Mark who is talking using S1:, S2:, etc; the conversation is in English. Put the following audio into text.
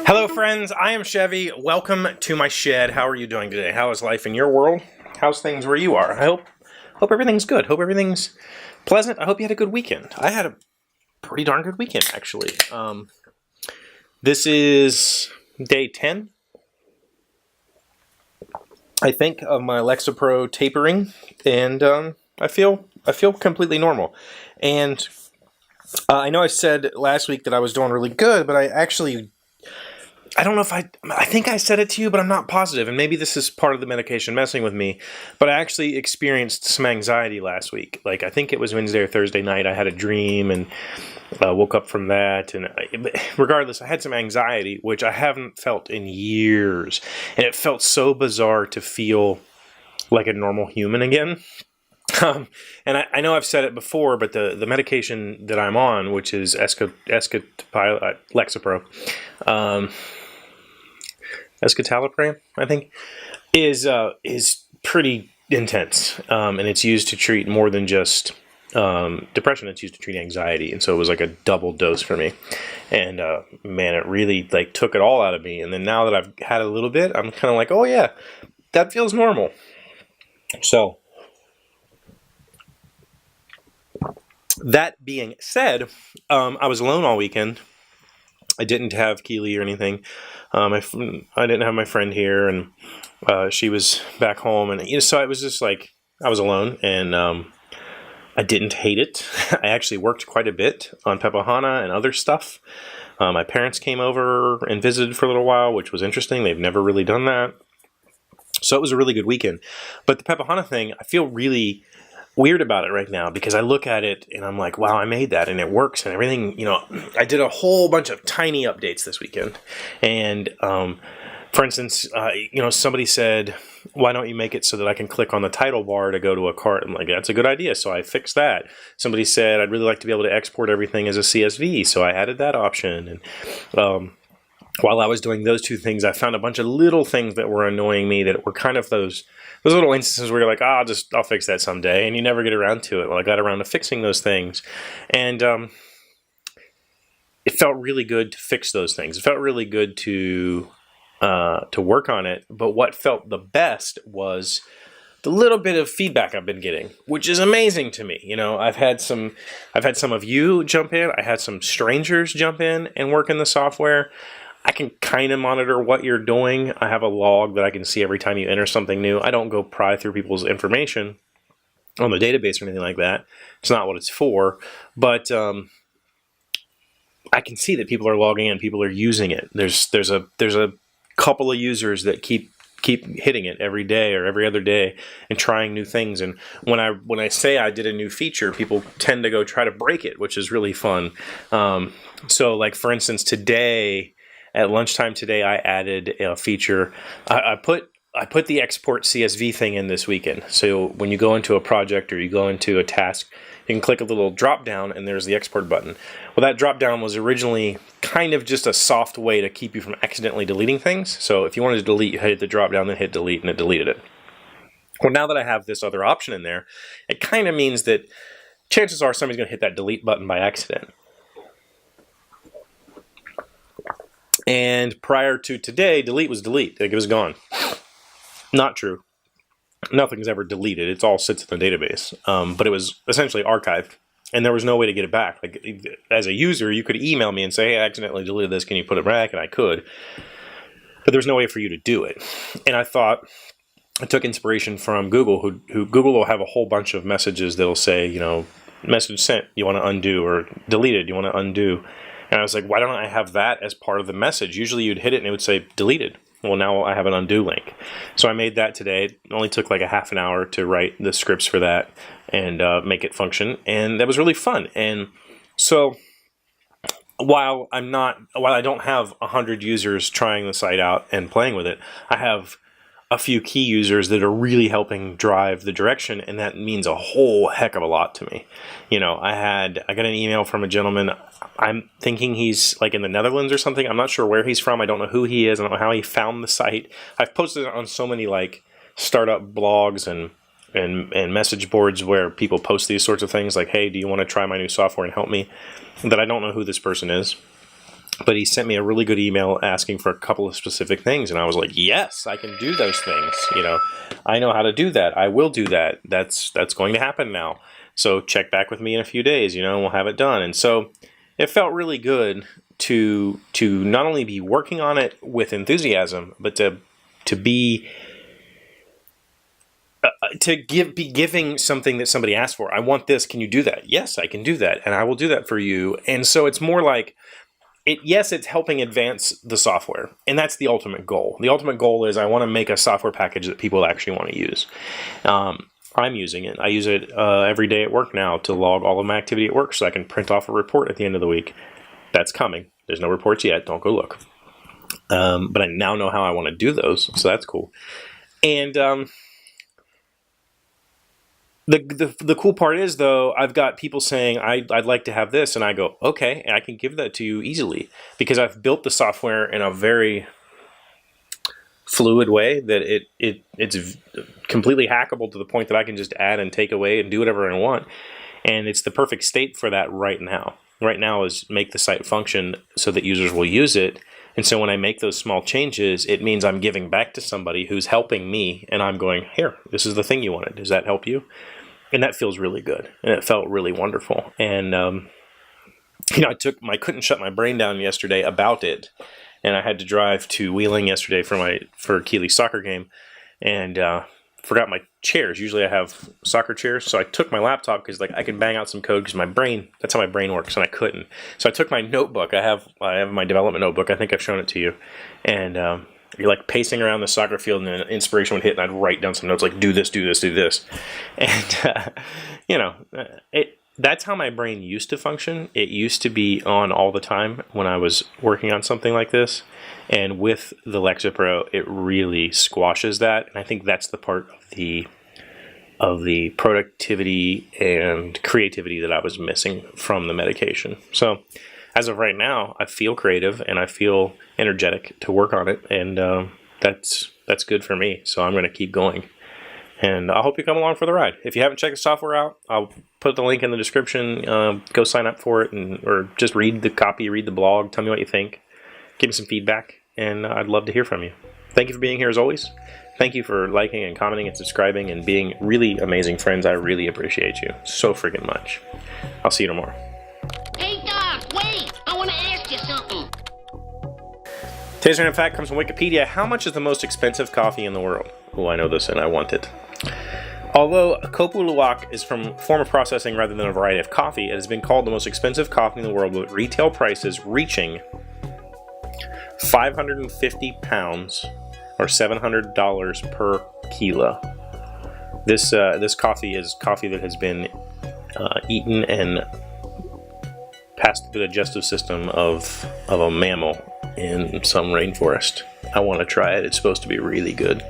S1: Hello friends, I am Chevee. Welcome to my shed. How are you doing today? How is life in your world? How's things where you are? I hope everything's good. Hope everything's pleasant. I hope you had a good weekend. I had a pretty darn good weekend, actually. This is day 10, I think, of my Lexapro tapering, and I feel completely normal. And I know I said last week that I was doing really good, but I don't know if I think I said it to you, but I'm not positive, and maybe this is part of the medication messing with me, but I actually experienced some anxiety last week. Like, I think it was Wednesday or Thursday night, I had a dream, and woke up from that, and regardless, I had some anxiety, which I haven't felt in years, and it felt so bizarre to feel like a normal human again. And I know I've said it before, but the medication that I'm on, which is Lexapro, escitalopram, I think, is pretty intense, and it's used to treat more than just depression. It's used to treat anxiety, and so it was like a double dose for me. And man, it really took it all out of me. And then now that I've had a little bit, I'm kind of like, oh yeah, that feels normal. So that being said, I was alone all weekend. I didn't have Keely or anything. I didn't have my friend here, and she was back home, and so it was just like I was alone, and I didn't hate it. I actually worked quite a bit on pepahana and other stuff. My parents came over and visited for a little while, which was interesting. They've never really done that, so it was a really good weekend. But the pepahana thing, I feel really weird about it right now, because I look at it and I'm like, wow, I made that and it works and everything. I did a whole bunch of tiny updates this weekend, and for instance, somebody said, why don't you make it so that I can click on the title bar to go to a cart? I'm like, that's a good idea, so I fixed that. Somebody said, I'd really like to be able to export everything as a CSV, so I added that option. And while I was doing those two things, I found a bunch of little things that were annoying me, that were kind of those little instances where you're like, I'll fix that someday, and you never get around to it. Well, I got around to fixing those things, and it felt really good to fix those things. It felt really good to work on it. But what felt the best was the little bit of feedback I've been getting, which is amazing to me. I've had some of you jump in. I had some strangers jump in and work in the software. I can kind of monitor what you're doing. I have a log that I can see every time you enter something new. I don't go pry through people's information on the database or anything like that. It's not what it's for. But I can see that people are logging in. People are using it. There's a couple of users that keep hitting it every day or every other day and trying new things. And when I say I did a new feature, people tend to go try to break it, which is really fun. So, like, for instance, today, at lunchtime today, I added a feature. I put the export CSV thing in this weekend. So when you go into a project or you go into a task, you can click a little drop down and there's the export button. Well, that drop down was originally kind of just a soft way to keep you from accidentally deleting things. So if you wanted to delete, you hit the drop down, then hit delete, and it deleted it. Well, now that I have this other option in there, it kind of means that chances are somebody's going to hit that delete button by accident. And prior to today, delete was delete. Like, it was gone. Not true. Nothing's ever deleted. It all sits in the database. But it was essentially archived, and there was no way to get it back. Like, as a user, you could email me and say, hey, I accidentally deleted this. Can you put it back? And I could. But there's no way for you to do it. And I thought, I took inspiration from Google, who Google will have a whole bunch of messages that'll say, message sent, you want to undo, or deleted, you want to undo. And I was like, why don't I have that as part of the message? Usually you'd hit it and it would say deleted. Well, now I have an undo link. So I made that today. It only took like a half an hour to write the scripts for that and make it function. And that was really fun. And so while I don't have 100 users trying the site out and playing with it, I have a few key users that are really helping drive the direction, and that means a whole heck of a lot to me. I got an email from a gentleman. I'm thinking he's like in the Netherlands or something. I'm not sure where he's from. I don't know who he is. I don't know how he found the site. I've posted it on so many like startup blogs and and message boards where people post these sorts of things like, hey, do you want to try my new software and help me? That I don't know who this person is. But he sent me a really good email asking for a couple of specific things. And I was like, yes, I can do those things. I know how to do that. I will do that. That's going to happen now. So check back with me in a few days, and we'll have it done. And so it felt really good to not only be working on it with enthusiasm, but to be giving something that somebody asked for. I want this. Can you do that? Yes, I can do that. And I will do that for you. And so it's more like, it's helping advance the software. And that's the ultimate goal. The ultimate goal is I want to make a software package that people actually want to use. I'm using it. I use it every day at work now to log all of my activity at work so I can print off a report at the end of the week. That's coming. There's no reports yet. Don't go look. But I now know how I want to do those. So that's cool. And the cool part is, though, I've got people saying, I'd like to have this. And I go, okay, and I can give that to you easily because I've built the software in a very fluid way that it's completely hackable to the point that I can just add and take away and do whatever I want. And it's the perfect state for that right now. Right now is make the site function so that users will use it. And so when I make those small changes, it means I'm giving back to somebody who's helping me. And I'm going, here, this is the thing you wanted. Does that help you? And that feels really good. And it felt really wonderful. And, I couldn't shut my brain down yesterday about it. And I had to drive to Wheeling yesterday for Keely's soccer game. And forgot my chairs. Usually I have soccer chairs. So I took my laptop because I can bang out some code because that's how my brain works. And I couldn't. So I took my notebook. I have my development notebook. I think I've shown it to you. And you're pacing around the soccer field, and then inspiration would hit, and I'd write down some notes like, do this, do this, do this. And, that's how my brain used to function. It used to be on all the time when I was working on something like this. And with the Lexa Pro, it really squashes that. And I think that's the part of the productivity and creativity that I was missing from the medication. So as of right now, I feel creative and I feel energetic to work on it. And that's good for me. So I'm going to keep going. And I hope you come along for the ride. If you haven't checked the software out, I'll put the link in the description. Go sign up for it, or just read the copy, read the blog. Tell me what you think. Give me some feedback, and I'd love to hear from you. Thank you for being here as always. Thank you for liking and commenting and subscribing and being really amazing friends. I really appreciate you so freaking much. I'll see you tomorrow.
S2: Hey, Doc, wait! I want to ask you something.
S1: Today's random fact comes from Wikipedia. How much is the most expensive coffee in the world? Oh, I know this and I want it. Although Kopu Luwak is from form of processing rather than a variety of coffee, it has been called the most expensive coffee in the world, with retail prices reaching 550 pounds or $700 per kilo. This coffee is coffee that has been eaten and passed through the digestive system of a mammal in some rainforest. I want to try it. It's supposed to be really good.